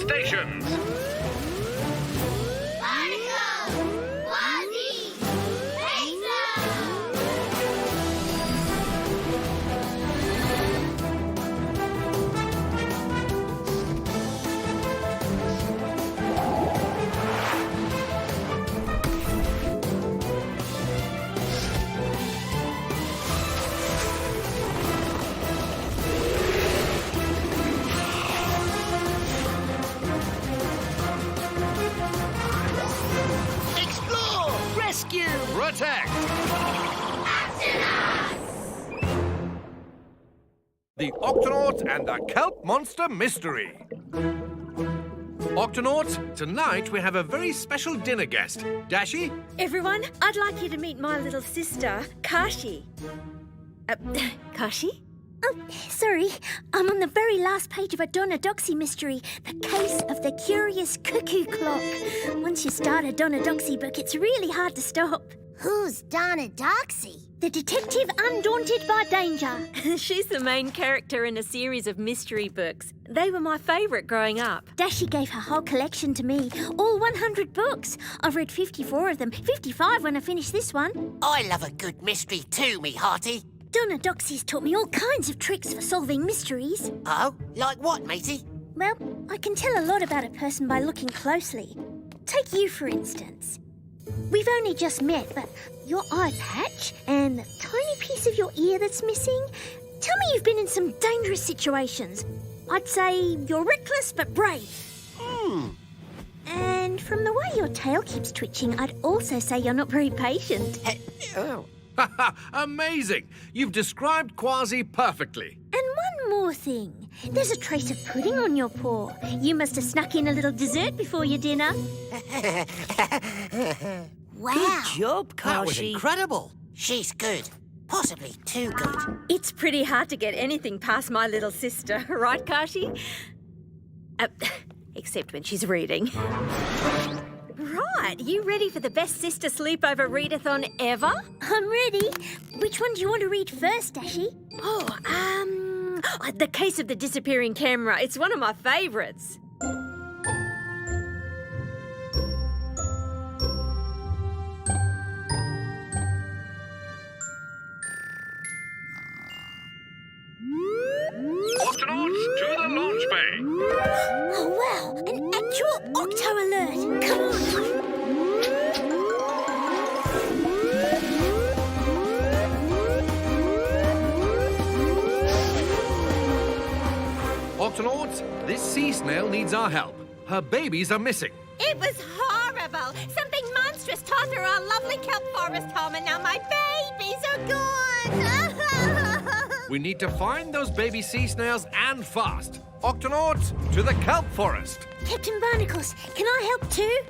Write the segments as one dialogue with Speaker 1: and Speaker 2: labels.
Speaker 1: stations. Protect! The Octonauts and the Kelp Monster Mystery. Octonauts, tonight we have a very special dinner guest. Dashi?
Speaker 2: Everyone, I'd like you to meet my little sister, Kashi. Kashi?
Speaker 3: Oh, sorry. I'm on the very last page of a Donodoxy mystery, The Case of the Curious Cuckoo Clock. Once you start a Donodoxy book, it's really hard to stop.
Speaker 4: Who's Donodoxy?
Speaker 3: The detective undaunted by danger.
Speaker 2: She's the main character in a series of mystery books. They were my favourite growing up.
Speaker 3: Dashi gave her whole collection to me, all 100 books. I've read 54 of them, 55 when I finish this one.
Speaker 4: I love a good mystery too, me hearty.
Speaker 3: Donodoxy's taught me all kinds of tricks for solving mysteries.
Speaker 4: Oh, like what, matey?
Speaker 3: Well, I can tell a lot about a person by looking closely. Take you, for instance. We've only just met, but your eye patch and the tiny piece of your ear that's missing, tell me you've been in some dangerous situations. I'd say you're reckless but brave. And from the way your tail keeps twitching, I'd also say you're not very patient.
Speaker 4: Oh.
Speaker 1: Amazing! You've described Quasi perfectly.
Speaker 3: And one more thing. There's a trace of pudding on your paw. You must have snuck in a little dessert before your dinner.
Speaker 4: Wow.
Speaker 5: Good job, Kashi.
Speaker 4: That was incredible. She's good. Possibly too good.
Speaker 2: It's pretty hard to get anything past my little sister, right, Kashi? Except when she's reading. Right, you ready for the best sister sleepover readathon ever?
Speaker 3: I'm ready. Which one do you want to read first, Dashi?
Speaker 2: The Case of the Disappearing Camera. It's one of my favourites.
Speaker 1: Octonauts to the launch bay.
Speaker 3: Oh, wow. An actual Octo alert. Come on.
Speaker 1: Octonauts, this sea snail needs our help. Her babies are missing.
Speaker 2: It was horrible. Something monstrous tore through our lovely kelp forest home, and now my babies are gone.
Speaker 1: We need to find those baby sea snails and fast. Octonauts, to the kelp forest.
Speaker 3: Captain Barnacles, can I help too?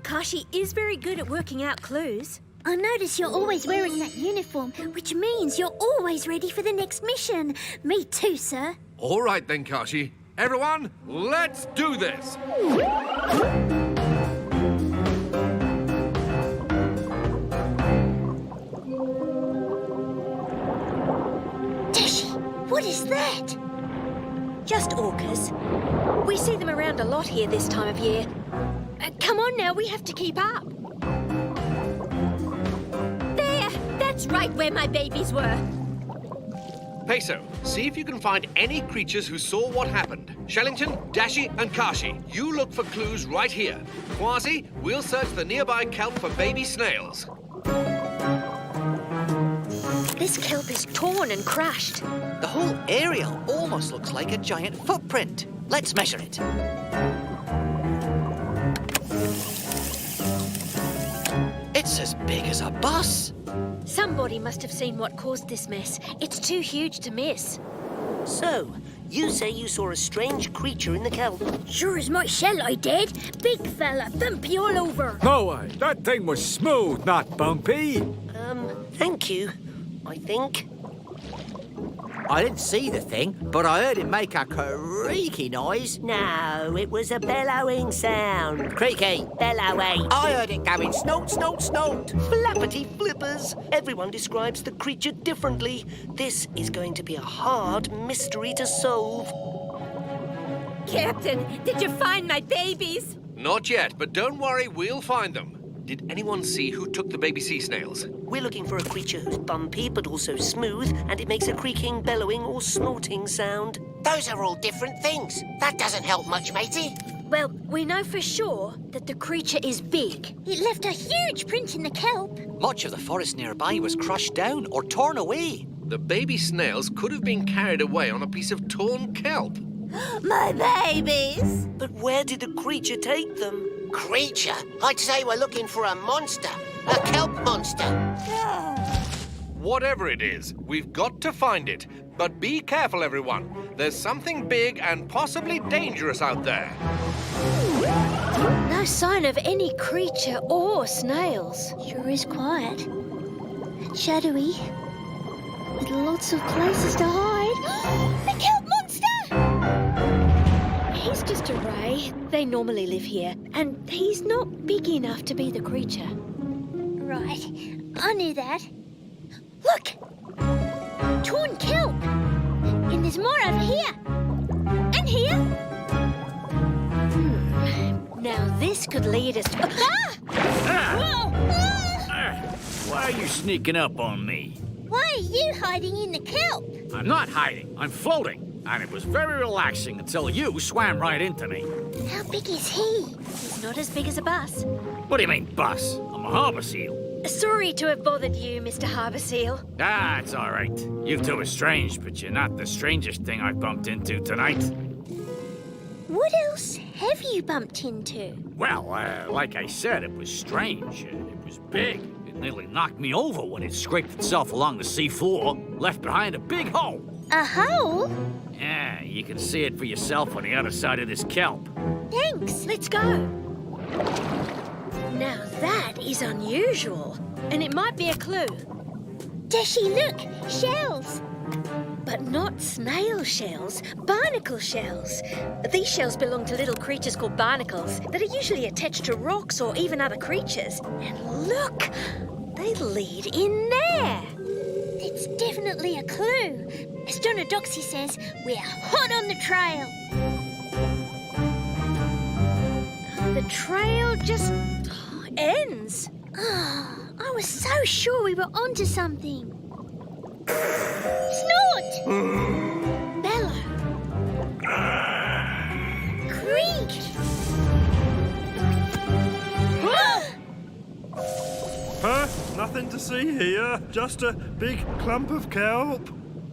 Speaker 2: Kashi is very good at working out clues.
Speaker 3: I notice you're always wearing that uniform, which means you're always ready for the next mission. Me too, sir.
Speaker 1: All right then, Kashi. Everyone, let's do this.
Speaker 3: Dashi, what is that?
Speaker 2: Just orcas. We see them around a lot here this time of year. Come on now, we have to keep up. There! That's right where my babies were.
Speaker 1: Peso, see if you can find any creatures who saw what happened. Shellington, Dashi, and Kashi, you look for clues right here. Quasi, we'll search the nearby kelp for baby snails.
Speaker 2: This kelp is torn and crushed.
Speaker 5: The whole area almost looks like a giant footprint. Let's measure it. It's as big as a bus.
Speaker 2: Somebody must have seen what caused this mess. It's too huge to miss.
Speaker 6: So, you say you saw a strange creature in the kelp?
Speaker 3: Sure as my shell I did. Big fella, bumpy all over.
Speaker 7: No way. That thing was smooth, not bumpy.
Speaker 6: Thank you, I think.
Speaker 5: I didn't see the thing, but I heard it make a creaky noise.
Speaker 6: No, it was a bellowing sound.
Speaker 5: Creaky.
Speaker 6: Bellowing.
Speaker 5: I heard it going snout, snout, snout.
Speaker 6: Flappity flippers. Everyone describes the creature differently. This is going to be a hard mystery to solve.
Speaker 2: Captain, did you find my babies?
Speaker 1: Not yet, but don't worry, we'll find them. Did anyone see who took the baby sea snails?
Speaker 6: We're looking for a creature who's bumpy but also smooth, and it makes a creaking, bellowing, or snorting sound.
Speaker 4: Those are all different things. That doesn't help much, matey.
Speaker 2: Well, we know for sure that the creature is big.
Speaker 3: It left a huge print in the kelp.
Speaker 5: Much of the forest nearby was crushed down or torn away.
Speaker 1: The baby snails could have been carried away on a piece of torn kelp.
Speaker 2: My babies!
Speaker 6: But where did the creature take them?
Speaker 4: Creature? I'd say we're looking for a monster. A kelp monster.
Speaker 1: Whatever it is, we've got to find it. But be careful, everyone. There's something big and possibly dangerous out there.
Speaker 2: No sign of any creature or snails.
Speaker 3: Sure is quiet. And shadowy. With lots of places to hide. The kelp monster!
Speaker 2: He's just a ray. They normally live here, and he's not big enough to be the creature.
Speaker 3: Right. I knew that. Look! Torn kelp! And there's more over here. And here.
Speaker 2: Now this could lead us to... Ah! Whoa!
Speaker 7: Why are you sneaking up on me?
Speaker 3: Why are you hiding in the kelp?
Speaker 7: I'm not hiding. I'm floating. And it was very relaxing until you swam right into me.
Speaker 3: How big is he?
Speaker 2: He's not as big as a bus.
Speaker 7: What do you mean, bus? I'm a harbor seal.
Speaker 2: Sorry to have bothered you, Mr. Harbour Seal.
Speaker 7: Ah, it's all right. You two are strange, but you're not the strangest thing I've bumped into tonight.
Speaker 3: What else have you bumped into?
Speaker 7: Well, like I said, it was strange. It was big. It nearly knocked me over when it scraped itself along the seafloor, left behind a big hole.
Speaker 3: A hole?
Speaker 7: Yeah, you can see it for yourself on the other side of this kelp.
Speaker 3: Thanks.
Speaker 2: Let's go. Now that is unusual, and it might be a clue.
Speaker 3: Dashi, look! Shells!
Speaker 2: But not snail shells, barnacle shells. These shells belong to little creatures called barnacles that are usually attached to rocks or even other creatures. And look, they lead in there.
Speaker 3: It's definitely a clue. As Donna Doxy says, we're hot on the trail.
Speaker 2: The trail just ends.
Speaker 3: Oh, I was so sure we were onto something. Snort!
Speaker 2: Bellow.
Speaker 3: Creak!
Speaker 8: Huh? Nothing to see here. Just a big clump of kelp.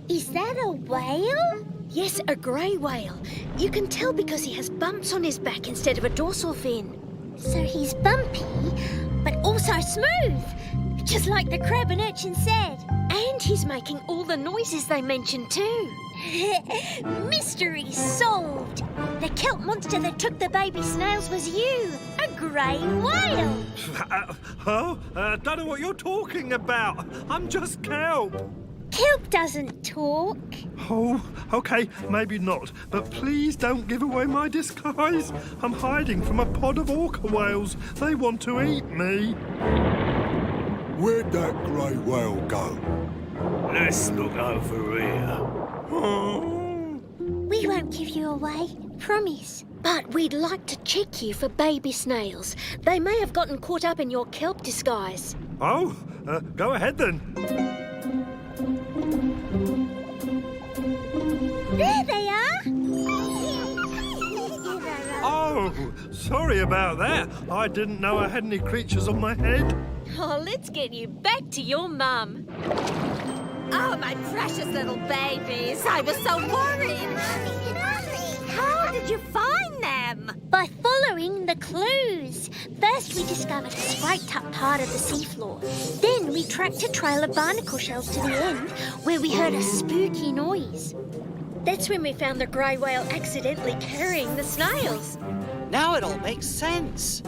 Speaker 3: Is that a whale?
Speaker 2: Yes, a grey whale. You can tell because he has bumps on his back instead of a dorsal fin.
Speaker 3: So he's bumpy, but also smooth. Just like the crab and urchin said.
Speaker 2: And he's making all the noises they mentioned too.
Speaker 3: Mystery solved. The kelp monster that took the baby snails was you, a grey whale.
Speaker 8: Don't know what you're talking about. I'm just kelp.
Speaker 3: Kelp doesn't talk.
Speaker 8: Oh, okay, maybe not. But please don't give away my disguise. I'm hiding from a pod of orca whales. They want to eat me.
Speaker 9: Where'd that grey whale go?
Speaker 7: Let's look over here.
Speaker 8: Oh.
Speaker 3: We won't give you away, promise.
Speaker 2: But we'd like to check you for baby snails. They may have gotten caught up in your kelp disguise.
Speaker 8: Oh, go ahead then.
Speaker 3: There they are.
Speaker 8: Oh, sorry about that. I didn't know I had any creatures on my head.
Speaker 2: Oh, let's get you back to your mum.
Speaker 10: Oh, my precious little babies. I was so worried. How did you find them?
Speaker 3: By following the clues. First, we discovered a scraped up part of the seafloor. Then we tracked a trail of barnacle shells to the end, where we heard a spooky noise.
Speaker 2: That's when we found the grey whale accidentally carrying the snails.
Speaker 5: Now it all makes sense.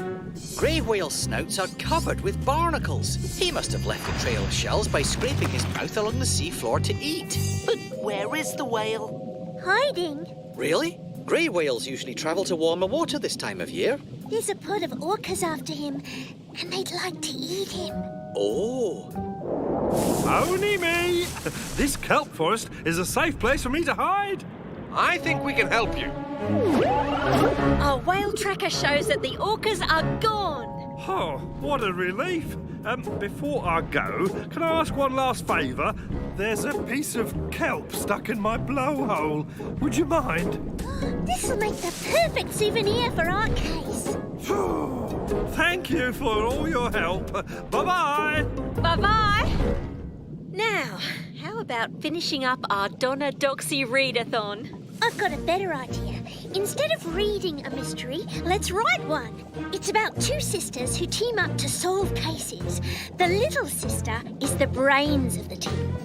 Speaker 5: Grey whale snouts are covered with barnacles. He must have left a trail of shells by scraping his mouth along the seafloor to eat.
Speaker 6: But where is the whale?
Speaker 3: Hiding.
Speaker 5: Really? Grey whales usually travel to warmer water this time of year.
Speaker 3: There's a pod of orcas after him, and they'd like to eat him.
Speaker 5: Oh.
Speaker 8: Only me. This kelp forest is a safe place for me to hide.
Speaker 1: I think we can help you.
Speaker 2: Our whale tracker shows that the orcas are gone.
Speaker 8: Oh, what a relief. Before I go, can I ask one last favour? There's a piece of kelp stuck in my blowhole. Would you mind?
Speaker 3: This'll make the perfect souvenir for our case.
Speaker 8: Thank you for all your help. Bye-bye.
Speaker 2: Bye-bye. Now, how about finishing up our Donna Doxy readathon?
Speaker 3: I've got a better idea. Instead of reading a mystery, let's write one. It's about two sisters who team up to solve cases. The little sister is the brains of the team.